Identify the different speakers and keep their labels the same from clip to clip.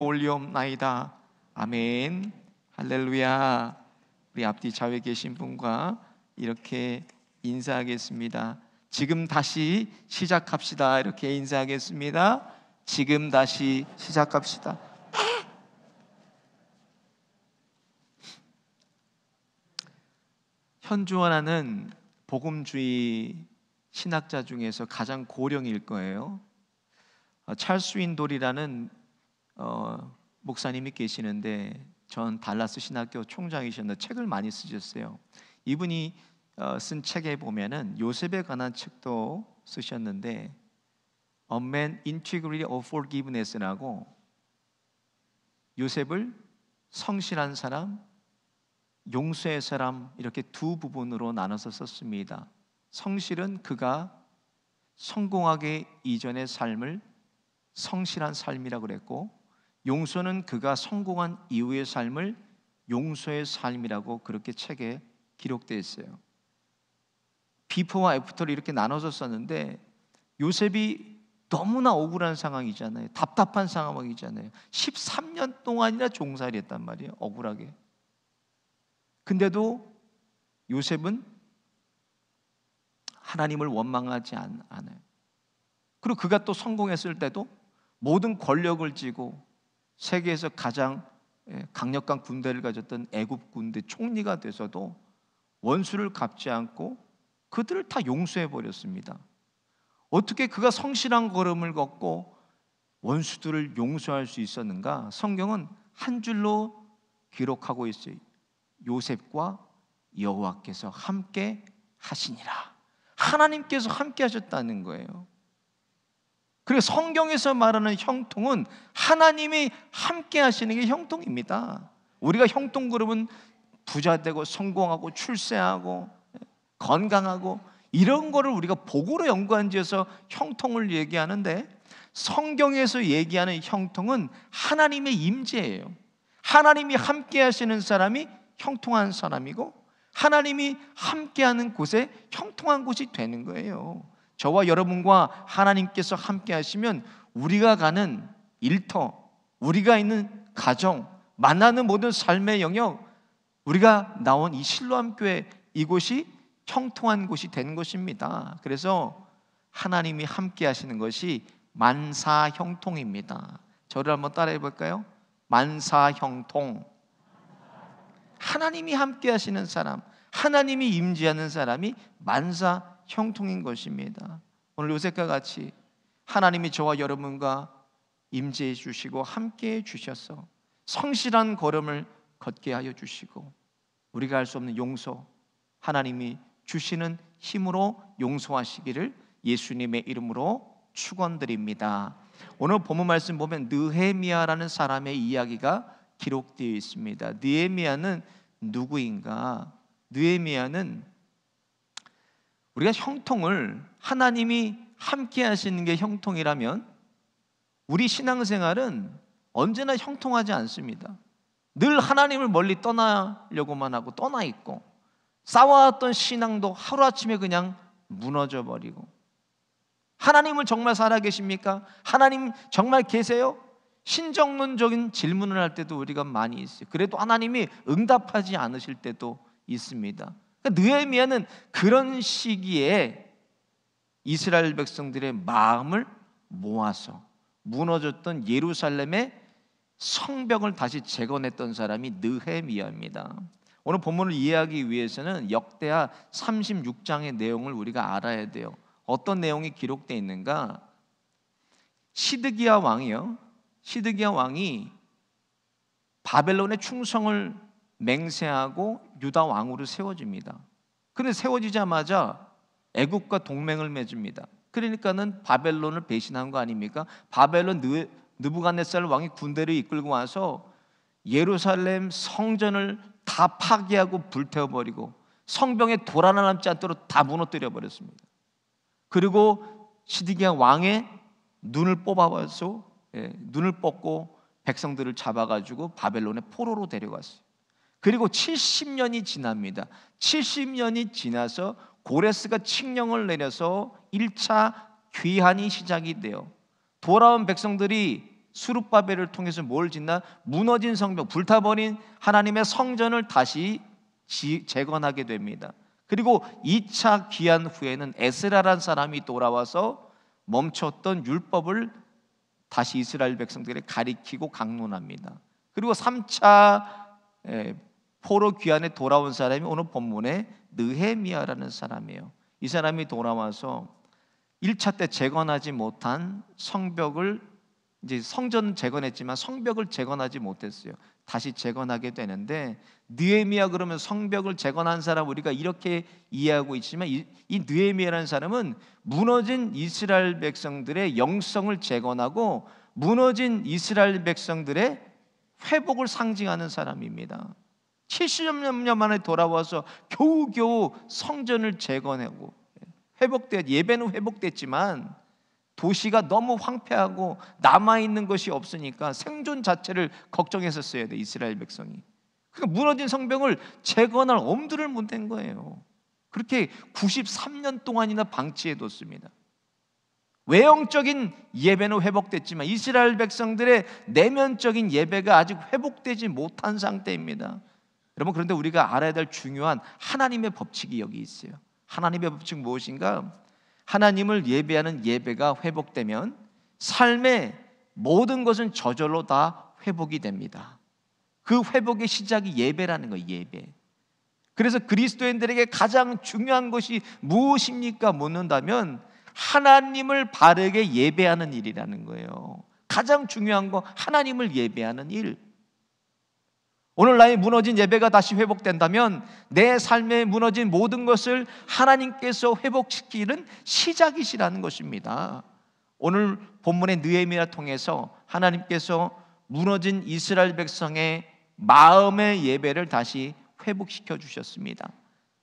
Speaker 1: 올리옵나이다. 아멘. 할렐루야. 우리 앞뒤 좌우에 계신 분과 이렇게 인사하겠습니다. 지금 다시 시작합시다. 이렇게 인사하겠습니다. 지금 다시 시작합시다. 현주원하는 복음주의 신학자 중에서 가장 고령일 거예요. 찰스 윈돌이라는 목사님이 계시는데, 전 달라스 신학교 총장이셨는데 책을 많이 쓰셨어요. 이분이 쓴 책에 보면은 요셉에 관한 책도 쓰셨는데, A Man Integrity of Forgiveness라고 요셉을 성실한 사람, 용서의 사람, 이렇게 두 부분으로 나눠서 썼습니다. 성실은 그가 성공하기 이전의 삶을 성실한 삶이라고 그랬고, 용서는 그가 성공한 이후의 삶을 용서의 삶이라고 그렇게 책에 기록되어 있어요. 비포와 애프터를 이렇게 나눠서 썼는데, 요셉이 너무나 억울한 상황이잖아요. 답답한 상황이잖아요. 13년 동안이나 종살이 했단 말이에요. 억울하게. 근데도 요셉은 하나님을 원망하지 않아요. 그리고 그가 또 성공했을 때도 모든 권력을 쥐고 세계에서 가장 강력한 군대를 가졌던 애굽 군대 총리가 돼서도 원수를 갚지 않고 그들을 다 용서해 버렸습니다. 어떻게 그가 성실한 걸음을 걷고 원수들을 용서할 수 있었는가? 성경은 한 줄로 기록하고 있어요. 요셉과 여호와께서 함께 하시니라. 하나님께서 함께 하셨다는 거예요. 그리고 성경에서 말하는 형통은 하나님이 함께 하시는 게 형통입니다. 우리가 형통 그러면 부자 되고 성공하고 출세하고 건강하고 이런 거를 우리가 복으로 연관지어서 형통을 얘기하는데, 성경에서 얘기하는 형통은 하나님의 임재예요. 하나님이 함께 하시는 사람이 형통한 사람이고, 하나님이 함께하는 곳에 형통한 곳이 되는 거예요. 저와 여러분과 하나님께서 함께 하시면 우리가 가는 일터, 우리가 있는 가정, 만나는 모든 삶의 영역, 우리가 나온 이 실로암 교회, 이곳이 형통한 곳이 되는 것입니다. 그래서 하나님이 함께 하시는 것이 만사형통입니다. 저를 한번 따라해 볼까요? 만사형통. 하나님이 함께 하시는 사람, 하나님이 임재하는 사람이 만사형통인 것입니다. 오늘 요셉과 같이 하나님이 저와 여러분과 임재해 주시고 함께해 주셔서 성실한 걸음을 걷게 하여 주시고, 우리가 할 수 없는 용서, 하나님이 주시는 힘으로 용서하시기를 예수님의 이름으로 축원드립니다. 오늘 본문 말씀 보면 느헤미야라는 사람의 이야기가 기록되어 있습니다. 느헤미야는 누구인가? 느헤미야는 우리가 형통을, 하나님이 함께 하시는 게 형통이라면 우리 신앙생활은 언제나 형통하지 않습니다. 늘 하나님을 멀리 떠나려고만 하고 떠나 있고, 쌓아왔던 신앙도 하루아침에 그냥 무너져 버리고, 하나님을 정말 살아계십니까? 하나님 정말 계세요? 신정론적인 질문을 할 때도 우리가 많이 있어요. 그래도 하나님이 응답하지 않으실 때도 있습니다. 그러니까 느헤미야는 그런 시기에 이스라엘 백성들의 마음을 모아서 무너졌던 예루살렘의 성벽을 다시 재건했던 사람이 느헤미야입니다. 오늘 본문을 이해하기 위해서는 역대하 36장의 내용을 우리가 알아야 돼요. 어떤 내용이 기록되어 있는가? 시드기야 왕이요, 시드기야 왕이 바벨론의 충성을 맹세하고 유다 왕으로 세워집니다. 그런데 세워지자마자 애국과 동맹을 맺습니다. 그러니까는 바벨론을 배신한 거 아닙니까? 바벨론 느부갓네살 왕이 군대를 이끌고 와서 예루살렘 성전을 다 파괴하고 불태워버리고 성벽에 돌 하나 남지 않도록 다 무너뜨려 버렸습니다. 그리고 시드기야 왕의 눈을 뽑아서 눈을 뽑고 백성들을 잡아가지고 바벨론의 포로로 데려갔어요. 그리고 70년이 지납니다. 70년이 지나서 고레스가 칙령을 내려서 1차 귀환이 시작이 돼요. 돌아온 백성들이 스룹바벨을 통해서 뭘 짓나? 무너진 성벽, 불타버린 하나님의 성전을 다시 재건하게 됩니다. 그리고 2차 귀환 후에는 에스라라는 사람이 돌아와서 멈췄던 율법을 다시 이스라엘 백성들에게 가리키고 강론합니다. 그리고 3차 포로 귀환에 돌아온 사람이 오늘 본문에 느헤미야라는 사람이에요. 이 사람이 돌아와서 1차 때 재건하지 못한 성벽을, 이제 성전 재건했지만 성벽을 재건하지 못했어요. 다시 재건하게 되는데, 느헤미야 그러면 성벽을 재건한 사람 우리가 이렇게 이해하고 있지만 이 느헤미야라는 사람은 무너진 이스라엘 백성들의 영성을 재건하고 무너진 이스라엘 백성들의 회복을 상징하는 사람입니다. 70년 만에 돌아와서 겨우겨우 성전을 재건하고 예배는 회복됐지만 도시가 너무 황폐하고 남아있는 것이 없으니까 생존 자체를 걱정했었어야 돼, 이스라엘 백성이. 그러니까 무너진 성벽을 재건할 엄두를 못 낸 거예요. 그렇게 93년 동안이나 방치해뒀습니다. 외형적인 예배는 회복됐지만 이스라엘 백성들의 내면적인 예배가 아직 회복되지 못한 상태입니다. 여러분, 그런데 우리가 알아야 될 중요한 하나님의 법칙이 여기 있어요. 하나님의 법칙 무엇인가? 하나님을 예배하는 예배가 회복되면 삶의 모든 것은 저절로 다 회복이 됩니다. 그 회복의 시작이 예배라는 거예요. 예배. 그래서 그리스도인들에게 가장 중요한 것이 무엇입니까? 묻는다면 하나님을 바르게 예배하는 일이라는 거예요. 가장 중요한 거, 하나님을 예배하는 일. 오늘 나의 무너진 예배가 다시 회복된다면 내 삶에 무너진 모든 것을 하나님께서 회복시키는 시작이시라는 것입니다. 오늘 본문의 느헤미야를 통해서 하나님께서 무너진 이스라엘 백성의 마음의 예배를 다시 회복시켜 주셨습니다.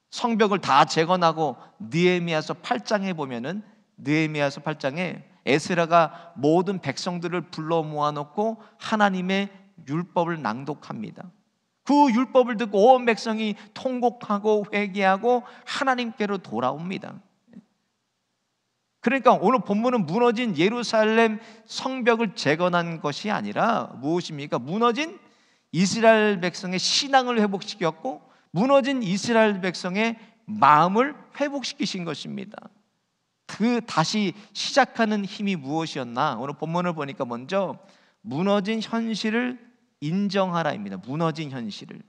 Speaker 1: 성벽을 다 재건하고 느헤미야서 8장에 보면은, 느헤미야서 8장에 에스라가 모든 백성들을 불러 모아놓고 하나님의 율법을 낭독합니다. 그 율법을 듣고 온 백성이 통곡하고 회개하고 하나님께로 돌아옵니다. 그러니까 오늘 본문은 무너진 예루살렘 성벽을 재건한 것이 아니라 무엇입니까? 무너진 이스라엘 백성의 신앙을 회복시켰고 무너진 이스라엘 백성의 마음을 회복시키신 것입니다. 그 다시 시작하는 힘이 무엇이었나? 오늘 본문을 보니까 먼저 무너진 현실을 인정하라입니다. 무너진 현실을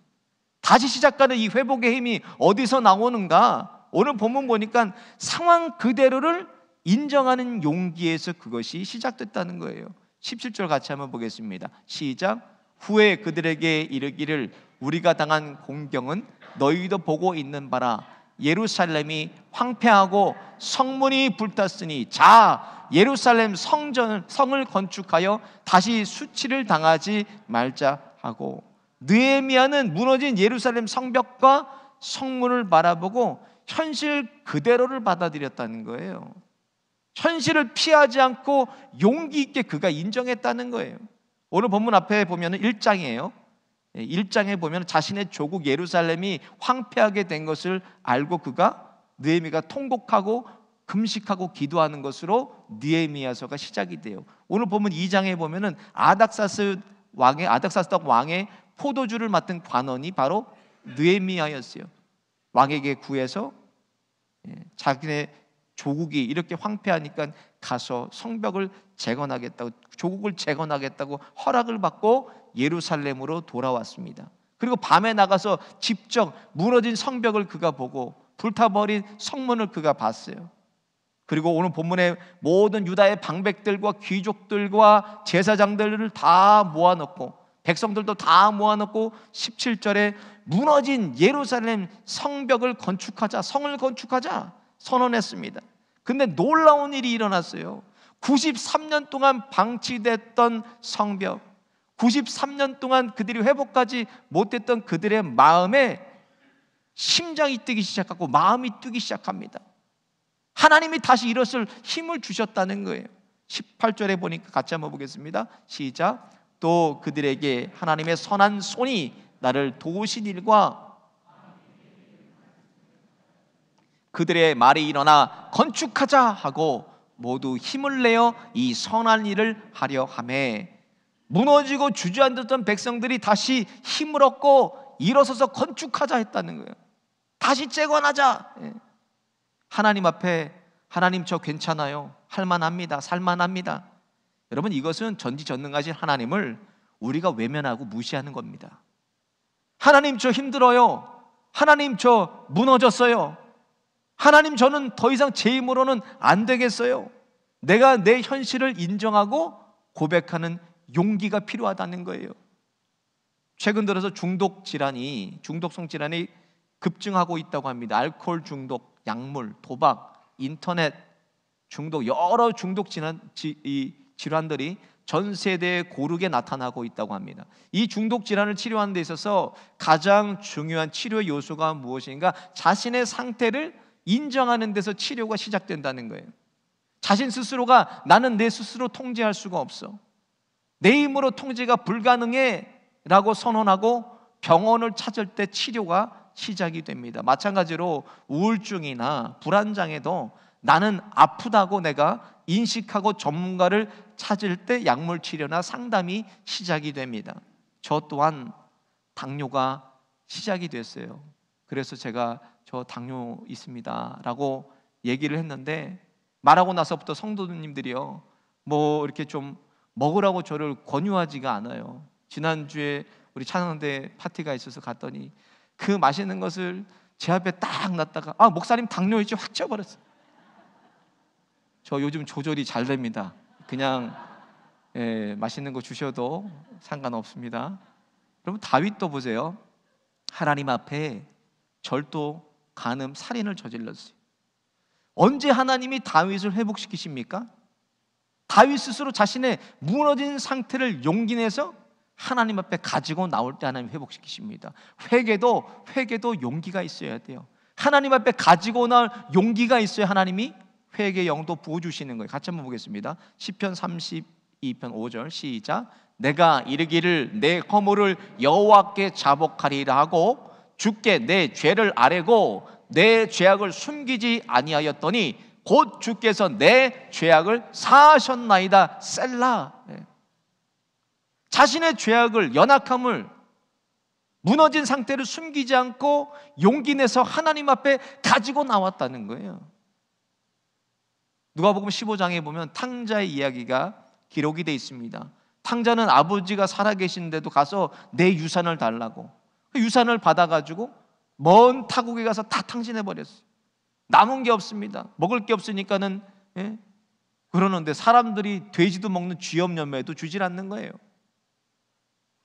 Speaker 1: 다시 시작하는 이 회복의 힘이 어디서 나오는가? 오늘 본문 보니까 상황 그대로를 인정하는 용기에서 그것이 시작됐다는 거예요. 17절 같이 한번 보겠습니다. 시작. 후에 그들에게 이르기를 우리가 당한 공경은 너희도 보고 있는 바라. 예루살렘이 황폐하고 성문이 불탔으니 자 예루살렘 성을 건축하여 다시 수치를 당하지 말자 하고, 느헤미야는 무너진 예루살렘 성벽과 성문을 바라보고 현실 그대로를 받아들였다는 거예요. 현실을 피하지 않고 용기 있게 그가 인정했다는 거예요. 오늘 본문 앞에 보면 1장이에요. 1장에 보면 자신의 조국 예루살렘이 황폐하게 된 것을 알고 느헤미야가 통곡하고 금식하고 기도하는 것으로 느헤미야서가 시작이 돼요. 오늘 보면 2장에 보면은 아닥사스다 왕의 포도주를 맡은 관원이 바로 느헤미야였어요. 왕에게 구해서 자기네 조국이 이렇게 황폐하니까 가서 성벽을 재건하겠다고, 조국을 재건하겠다고 허락을 받고 예루살렘으로 돌아왔습니다. 그리고 밤에 나가서 직접 무너진 성벽을 그가 보고 불타버린 성문을 그가 봤어요. 그리고 오늘 본문에 모든 유다의 방백들과 귀족들과 제사장들을 다 모아놓고 백성들도 다 모아놓고 17절에 무너진 예루살렘 성벽을 건축하자, 성을 건축하자 선언했습니다. 근데 놀라운 일이 일어났어요. 93년 동안 방치됐던 성벽, 93년 동안 그들이 회복하지 못했던 그들의 마음에 심장이 뛰기 시작하고 마음이 뛰기 시작합니다. 하나님이 다시 일어설 힘을 주셨다는 거예요. 18절에 보니까 같이 한번 보겠습니다. 시작. 또 그들에게 하나님의 선한 손이 나를 도우신 일과 그들의 말이 일어나 건축하자 하고 모두 힘을 내어 이 선한 일을 하려 하매 무너지고 주저앉았던 백성들이 다시 힘을 얻고 일어서서 건축하자 했다는 거예요. 다시 재건하자. 하나님 앞에 하나님 저 괜찮아요, 할만합니다, 살만합니다. 여러분, 이것은 전지전능하신 하나님을 우리가 외면하고 무시하는 겁니다. 하나님 저 힘들어요, 하나님 저 무너졌어요, 하나님 저는 더 이상 제 힘으로는 안 되겠어요. 내가 내 현실을 인정하고 고백하는 용기가 필요하다는 거예요. 최근 들어서 중독성 질환이 급증하고 있다고 합니다. 알코올 중독, 약물, 도박, 인터넷 중독, 여러 중독 질환들이 전 세대에 고르게 나타나고 있다고 합니다. 이 중독 질환을 치료하는 데 있어서 가장 중요한 치료 요소가 무엇인가? 자신의 상태를 인정하는 데서 치료가 시작된다는 거예요. 자신 스스로가 나는 내 스스로 통제할 수가 없어, 내 힘으로 통제가 불가능해 라고 선언하고 병원을 찾을 때 치료가 시작이 됩니다. 마찬가지로 우울증이나 불안장애도 나는 아프다고 내가 인식하고 전문가를 찾을 때 약물 치료나 상담이 시작이 됩니다. 저 또한 당뇨가 시작이 됐어요. 그래서 제가 저 당뇨 있습니다 라고 얘기를 했는데, 말하고 나서부터 성도님들이요, 뭐 이렇게 좀 먹으라고 저를 권유하지가 않아요. 지난주에 우리 찬양대 파티가 있어서 갔더니 그 맛있는 것을 제 앞에 딱 놨다가 목사님 당뇨일지 확 쪄버렸어요. 저 요즘 조절이 잘 됩니다. 그냥 맛있는 거 주셔도 상관없습니다. 여러분, 다윗도 보세요. 하나님 앞에 절도, 간음, 살인을 저질렀어요. 언제 하나님이 다윗을 회복시키십니까? 다윗 스스로 자신의 무너진 상태를 용기 내서 하나님 앞에 가지고 나올 때 하나님 회복시키십니다. 회개도 용기가 있어야 돼요. 하나님 앞에 가지고 나올 용기가 있어야 하나님이 회개 영도 부어주시는 거예요. 같이 한번 보겠습니다. 시편 32편 5절 시작. 내가 이르기를 내 허물을 여호와께 자복하리라 하고 주께 내 죄를 아뢰고 내 죄악을 숨기지 아니하였더니 곧 주께서 내 죄악을 사하셨나이다. 셀라. 자신의 죄악을, 연약함을, 무너진 상태를 숨기지 않고 용기 내서 하나님 앞에 가지고 나왔다는 거예요. 누가복음 15장에 보면 탕자의 이야기가 기록이 되어 있습니다. 탕자는 아버지가 살아계신데도 가서 내 유산을 달라고, 그 유산을 받아가지고 먼 타국에 가서 다 탕진해버렸어요. 남은 게 없습니다. 먹을 게 없으니까는 그러는데 사람들이 돼지도 먹는 쥐염염에도 주질 않는 거예요.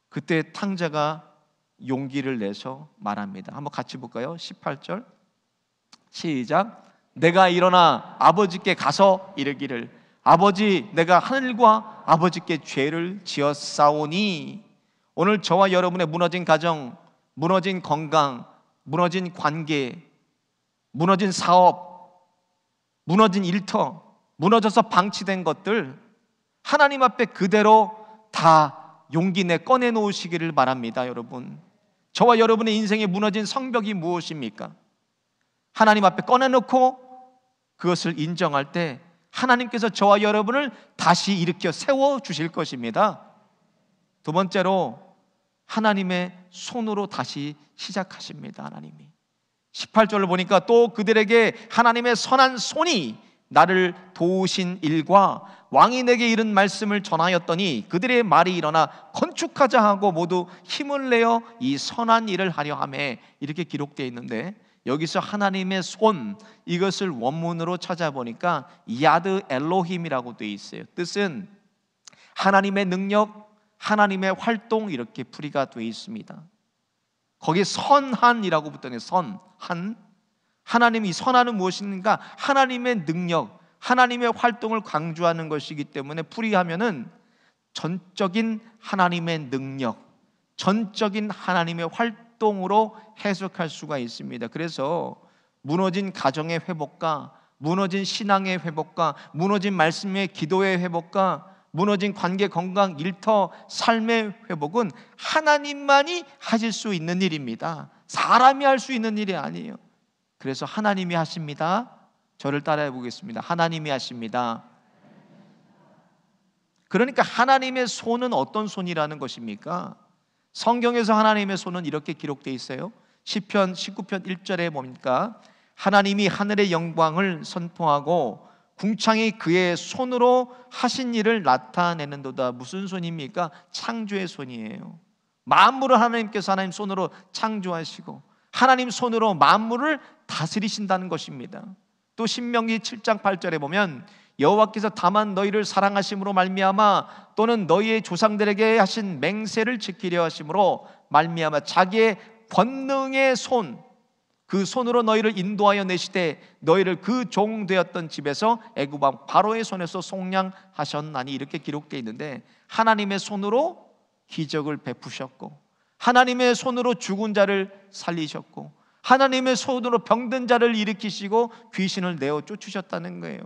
Speaker 1: 그때 탕자가 용기를 내서 말합니다. 한번 같이 볼까요? 18절 시작. 내가 일어나 아버지께 가서 이르기를 아버지, 내가 하늘과 아버지께 죄를 지었사오니. 오늘 저와 여러분의 무너진 가정, 무너진 건강, 무너진 관계, 무너진 사업, 무너진 일터, 무너져서 방치된 것들 하나님 앞에 그대로 다 용기 내 꺼내놓으시기를 바랍니다. 여러분, 저와 여러분의 인생에 무너진 성벽이 무엇입니까? 하나님 앞에 꺼내놓고 그것을 인정할 때 하나님께서 저와 여러분을 다시 일으켜 세워주실 것입니다. 두 번째로 하나님의 손으로 다시 시작하십니다. 하나님이 18절을 보니까 또 그들에게 하나님의 선한 손이 나를 도우신 일과 왕이 내게 이른 말씀을 전하였더니 그들의 말이 일어나 건축하자 하고 모두 힘을 내어 이 선한 일을 하려 하매, 이렇게 기록되어 있는데 여기서 하나님의 손, 이것을 원문으로 찾아보니까 야드 엘로힘이라고 되어 있어요. 뜻은 하나님의 능력, 하나님의 활동, 이렇게 풀이가 되어 있습니다. 거기에 선한이라고 붙더니 선한, 하나님이 선한은 무엇인가? 하나님의 능력, 하나님의 활동을 강조하는 것이기 때문에 풀이하면은 전적인 하나님의 능력, 전적인 하나님의 활동으로 해석할 수가 있습니다. 그래서 무너진 가정의 회복과 무너진 신앙의 회복과 무너진 말씀의 기도의 회복과 무너진 관계, 건강, 일터, 삶의 회복은 하나님만이 하실 수 있는 일입니다. 사람이 할 수 있는 일이 아니에요. 그래서 하나님이 하십니다. 저를 따라해 보겠습니다. 하나님이 하십니다. 그러니까 하나님의 손은 어떤 손이라는 것입니까? 성경에서 하나님의 손은 이렇게 기록되어 있어요. 시편 19편 1절에 보니까 하나님이 하늘의 영광을 선포하고 궁창이 그의 손으로 하신 일을 나타내는도다. 무슨 손입니까? 창조의 손이에요. 만물을 하나님께서 하나님 손으로 창조하시고 하나님 손으로 만물을 다스리신다는 것입니다. 또 신명기 7장 8절에 보면 여호와께서 다만 너희를 사랑하심으로 말미암아 또는 너희의 조상들에게 하신 맹세를 지키려 하심으로 말미암아 자기의 권능의 손, 그 손으로 너희를 인도하여 내시되 너희를 그 종 되었던 집에서 애굽 왕 바로의 손에서 속량하셨나니, 이렇게 기록되어 있는데 하나님의 손으로 기적을 베푸셨고 하나님의 손으로 죽은 자를 살리셨고 하나님의 손으로 병든 자를 일으키시고 귀신을 내어 쫓으셨다는 거예요.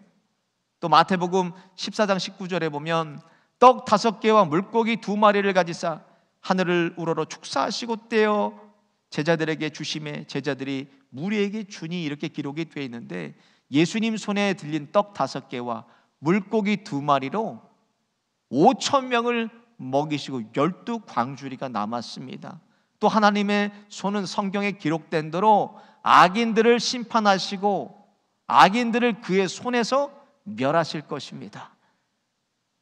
Speaker 1: 또 마태복음 14장 19절에 보면 떡 5개와 물고기 2마리를 가지사 하늘을 우러러 축사하시고 떼어 제자들에게 주심에 제자들이 무리에게 주니, 이렇게 기록이 되어 있는데 예수님 손에 들린 떡 5개와 물고기 2마리로 5,000명을 먹이시고 12광주리가 남았습니다. 또 하나님의 손은 성경에 기록된 대로 악인들을 심판하시고 악인들을 그의 손에서 멸하실 것입니다.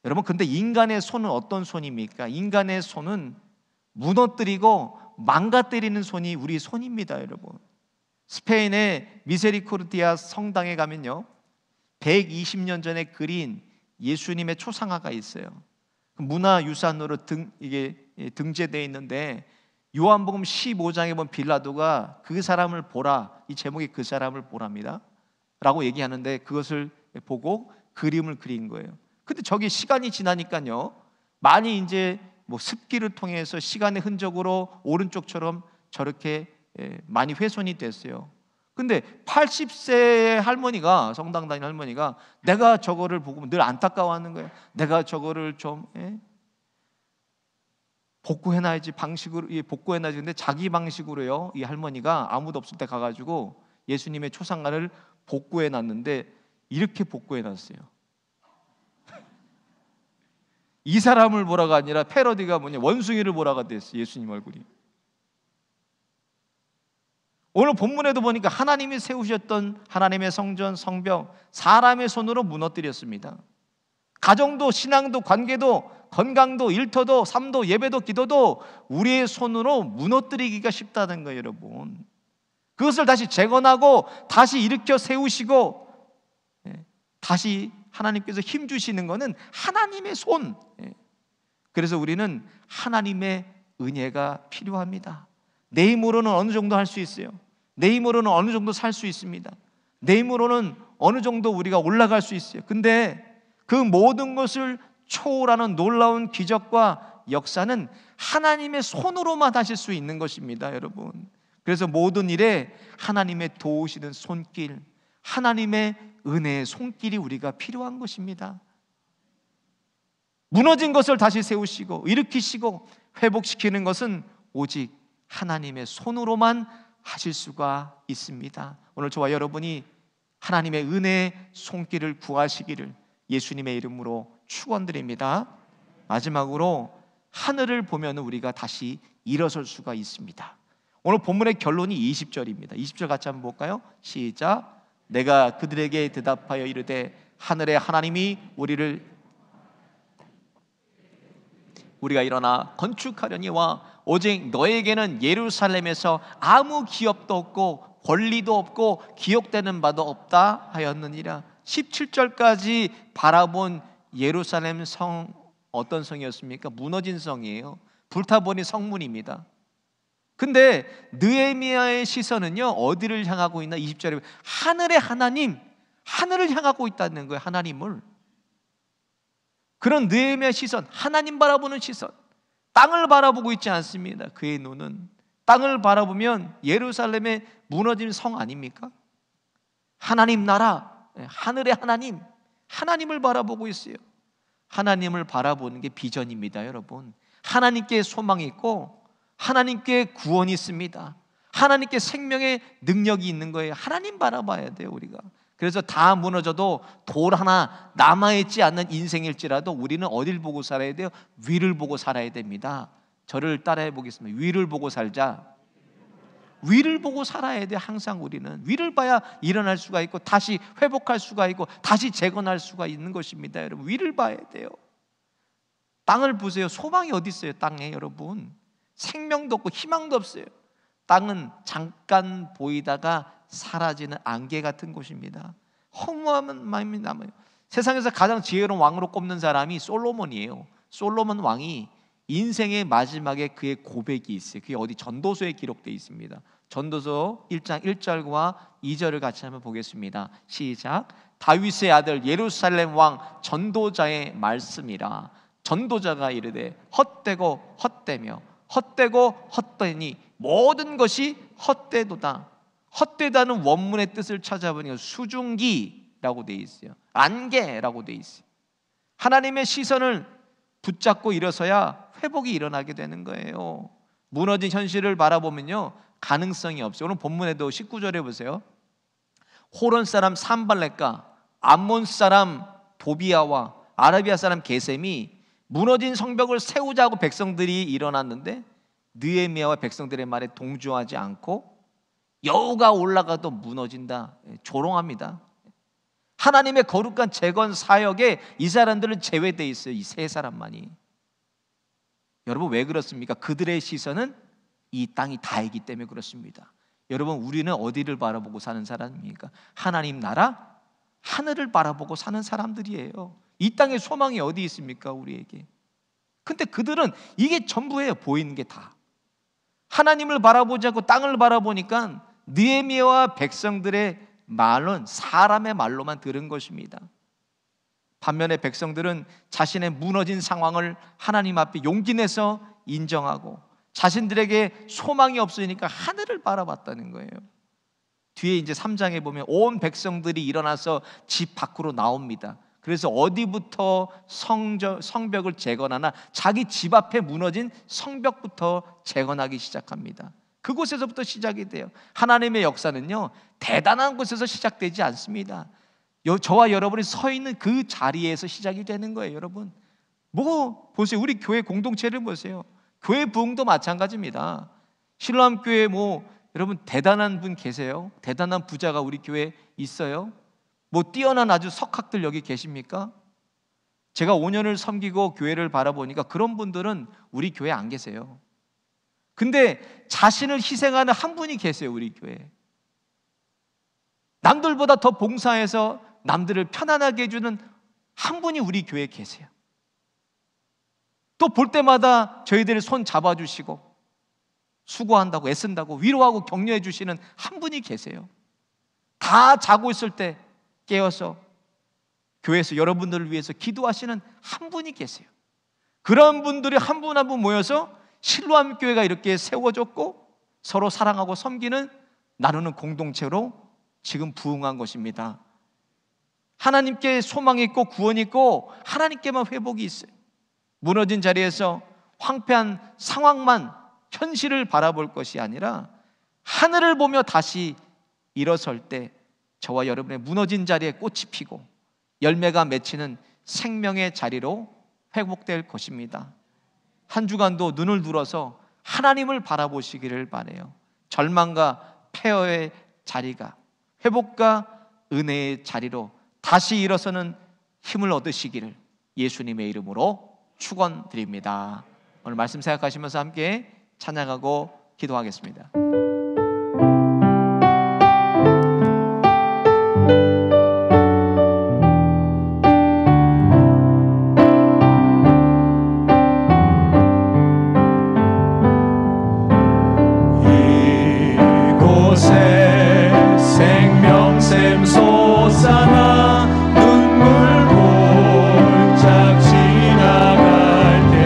Speaker 1: 여러분, 근데 인간의 손은 어떤 손입니까? 인간의 손은 무너뜨리고 망가뜨리는 손이 우리 손입니다. 여러분, 스페인의 미세리코르디아 성당에 가면요 120년 전에 그린 예수님의 초상화가 있어요. 문화유산으로 등재되어 있는데 요한복음 15장에 보면 빌라도가 그 사람을 보라, 이 제목이 그 사람을 보랍니다 라고 얘기하는데 그것을 보고 그림을 그린 거예요. 근데 저기 시간이 지나니까요 많이 이제 습기를 통해서 시간의 흔적으로 오른쪽처럼 저렇게 많이 훼손이 됐어요. 근데 80세의 할머니가, 성당 다니는 할머니가 내가 저거를 보고 늘 안타까워하는 거예요. 내가 저거를 좀 복구해놔야지, 방식으로 복구해놔야지. 근데 자기 방식으로요 이 할머니가 아무도 없을 때 가가지고 예수님의 초상화를 복구해놨는데 이렇게 복구해놨어요. 이 사람을 보라가 아니라 패러디가 원숭이를 보라가 됐어요. 예수님 얼굴이. 오늘 본문에도 보니까 하나님이 세우셨던 하나님의 성전, 성벽 사람의 손으로 무너뜨렸습니다. 가정도 신앙도 관계도 건강도 일터도 삶도 예배도 기도도 우리의 손으로 무너뜨리기가 쉽다는 거예요. 여러분, 그것을 다시 재건하고 다시 일으켜 세우시고 다시 하나님께서 힘 주시는 것은 하나님의 손. 그래서 우리는 하나님의 은혜가 필요합니다. 내 힘으로는 어느 정도 할 수 있어요. 내 힘으로는 어느 정도 살 수 있습니다. 내 힘으로는 어느 정도 우리가 올라갈 수 있어요. 근데 그 모든 것을 초월하는 놀라운 기적과 역사는 하나님의 손으로만 하실 수 있는 것입니다, 여러분. 그래서 모든 일에 하나님의 도우시는 손길, 하나님의 은혜의 손길이 우리가 필요한 것입니다. 무너진 것을 다시 세우시고 일으키시고 회복시키는 것은 오직 하나님의 손으로만 하실 수가 있습니다. 오늘 저와 여러분이 하나님의 은혜의 손길을 구하시기를 예수님의 이름으로 축원드립니다. 마지막으로 하늘을 보면 우리가 다시 일어설 수가 있습니다. 오늘 본문의 결론이 20절입니다. 20절 같이 한번 볼까요? 시작. 내가 그들에게 대답하여 이르되 하늘의 하나님이 우리가 일어나 건축하려니와 오직 너에게는 예루살렘에서 아무 기업도 없고 권리도 없고 기억되는 바도 없다 하였느니라. 17절까지 바라본 예루살렘 성, 어떤 성이었습니까? 무너진 성이에요. 불타버린 성문입니다. 근데 느헤미야의 시선은요 어디를 향하고 있나? 20절에 하늘의 하나님, 하늘을 향하고 있다는 거예요. 하나님을. 그런 느헤미야 시선, 하나님 바라보는 시선, 땅을 바라보고 있지 않습니다. 그의 눈은 땅을 바라보면 예루살렘의 무너진 성 아닙니까? 하나님 나라, 하늘의 하나님, 하나님을 바라보고 있어요. 하나님을 바라보는 게 비전입니다, 여러분. 하나님께 소망이 있고 하나님께 구원이 있습니다. 하나님께 생명의 능력이 있는 거예요. 하나님 바라봐야 돼요, 우리가. 그래서 다 무너져도 돌 하나 남아있지 않는 인생일지라도 우리는 어딜 보고 살아야 돼요? 위를 보고 살아야 됩니다. 저를 따라해 보겠습니다. 위를 보고 살자. 위를 보고 살아야 돼. 항상 우리는 위를 봐야 일어날 수가 있고 다시 회복할 수가 있고 다시 재건할 수가 있는 것입니다. 여러분, 위를 봐야 돼요. 땅을 보세요. 소망이 어디 있어요? 땅에 여러분 생명도 없고 희망도 없어요. 땅은 잠깐 보이다가 사라지는 안개 같은 곳입니다. 허무한 마음이 남아요. 세상에서 가장 지혜로운 왕으로 꼽는 사람이 솔로몬이에요. 솔로몬 왕이 인생의 마지막에 그의 고백이 있어요. 그게 어디 전도서에 기록되어 있습니다. 전도서 1장 1절과 2절을 같이 한번 보겠습니다. 시작. 다윗의 아들 예루살렘 왕 전도자의 말씀이라. 전도자가 이르되 헛되고 헛되며 헛되고 헛되니 모든 것이 헛되도다. 헛되다는 원문의 뜻을 찾아보니까 수증기라고 되어 있어요. 안개라고 되어 있어요. 하나님의 시선을 붙잡고 일어서야 회복이 일어나게 되는 거예요. 무너진 현실을 바라보면요 가능성이 없어요. 오늘 본문에도 19절에 보세요. 호론 사람 산발렛과 암몬 사람 도비아와 아라비아 사람 게셈이 무너진 성벽을 세우자고 백성들이 일어났는데 느헤미야와 백성들의 말에 동조하지 않고 여우가 올라가도 무너진다. 조롱합니다. 하나님의 거룩한 재건 사역에 이 사람들은 제외되어 있어요. 이 세 사람만이. 여러분 왜 그렇습니까? 그들의 시선은 이 땅이 다이기 때문에 그렇습니다. 여러분 우리는 어디를 바라보고 사는 사람입니까? 하나님 나라 하늘을 바라보고 사는 사람들이에요. 이 땅에 소망이 어디 있습니까? 우리에게. 근데 그들은 이게 전부예요. 보이는 게 다. 하나님을 바라보지 않고 땅을 바라보니까 느헤미야와 백성들의 말은 사람의 말로만 들은 것입니다. 반면에 백성들은 자신의 무너진 상황을 하나님 앞에 용기 내서 인정하고 자신들에게 소망이 없으니까 하늘을 바라봤다는 거예요. 뒤에 이제 3장에 보면 온 백성들이 일어나서 집 밖으로 나옵니다. 그래서 어디부터 성벽을 재건하나 자기 집 앞에 무너진 성벽부터 재건하기 시작합니다. 그곳에서부터 시작이 돼요. 하나님의 역사는요 대단한 곳에서 시작되지 않습니다. 저와 여러분이 서 있는 그 자리에서 시작이 되는 거예요. 여러분 보세요. 우리 교회 공동체를 보세요. 교회 부흥도 마찬가지입니다. 실로암교회 여러분 대단한 분 계세요? 대단한 부자가 우리 교회에 있어요? 뛰어난 아주 석학들 여기 계십니까? 제가 5년을 섬기고 교회를 바라보니까 그런 분들은 우리 교회에 안 계세요. 근데 자신을 희생하는 한 분이 계세요. 우리 교회에. 남들보다 더 봉사해서 남들을 편안하게 해주는 한 분이 우리 교회에 계세요. 또 볼 때마다 저희들을 손 잡아주시고 수고한다고 애쓴다고 위로하고 격려해 주시는 한 분이 계세요. 다 자고 있을 때 깨어서 교회에서 여러분들을 위해서 기도하시는 한 분이 계세요. 그런 분들이 한 분 한 분 모여서 실로암 교회가 이렇게 세워졌고 서로 사랑하고 섬기는 나누는 공동체로 지금 부흥한 것입니다. 하나님께 소망이 있고 구원이 있고 하나님께만 회복이 있어요. 무너진 자리에서 황폐한 상황만 현실을 바라볼 것이 아니라 하늘을 보며 다시 일어설 때 저와 여러분의 무너진 자리에 꽃이 피고 열매가 맺히는 생명의 자리로 회복될 것입니다. 한 주간도 눈을 들어서 하나님을 바라보시기를 바라요. 절망과 폐허의 자리가 회복과 은혜의 자리로 다시 일어서는 힘을 얻으시기를 예수님의 이름으로 축원드립니다. 오늘 말씀 생각하시면서 함께 찬양하고 기도하겠습니다.
Speaker 2: 생명샘 솟아나 눈물 골짝 지나갈 때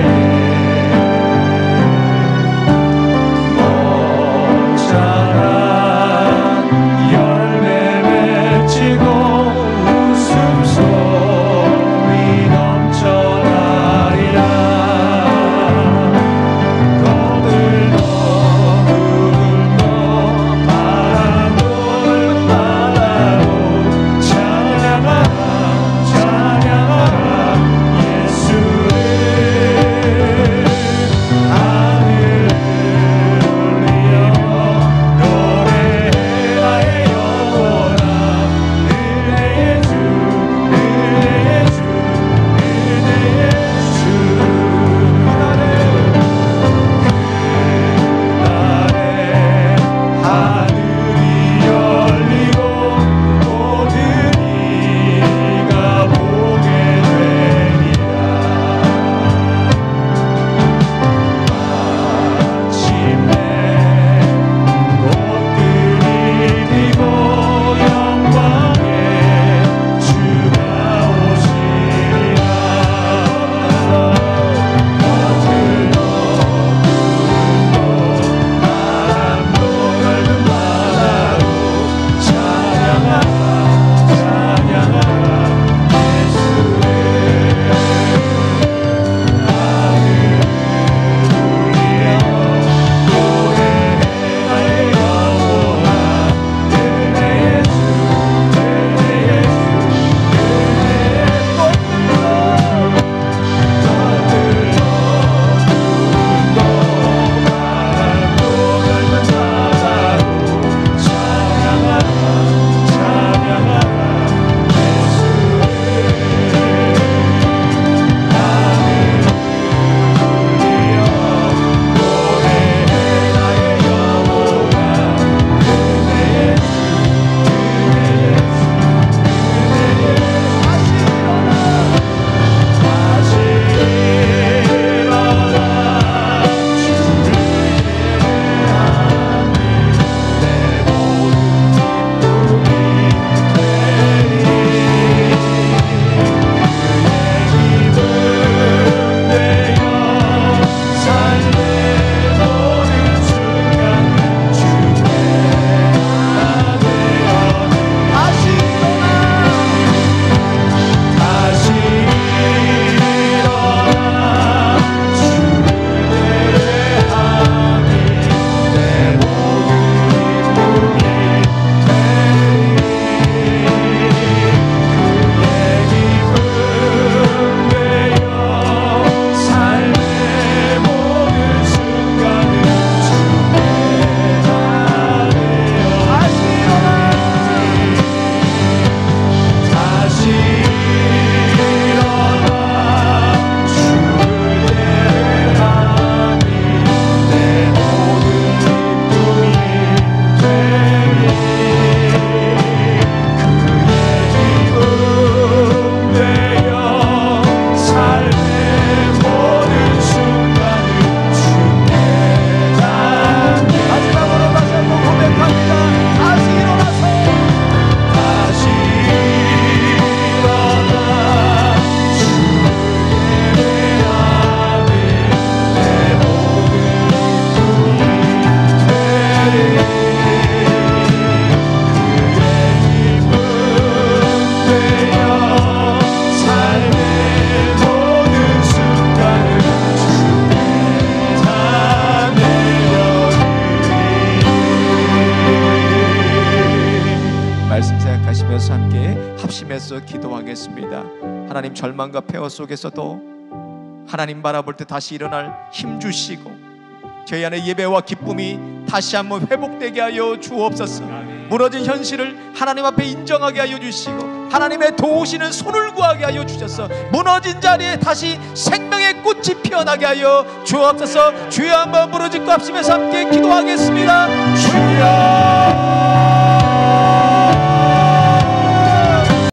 Speaker 1: 위해서 기도하겠습니다. 하나님, 절망과 폐허 속에서도 하나님 바라볼 때 다시 일어날 힘 주시고 저희 안에 예배와 기쁨이 다시 한번 회복되게 하여 주옵소서. 무너진 현실을 하나님 앞에 인정하게 하여 주시고 하나님의 도우시는 손을 구하게 하여 주셔서 무너진 자리에 다시 생명의 꽃이 피어나게 하여 주옵소서. 주여 한번 부르짖고 합심해서 함께 기도하겠습니다. 주여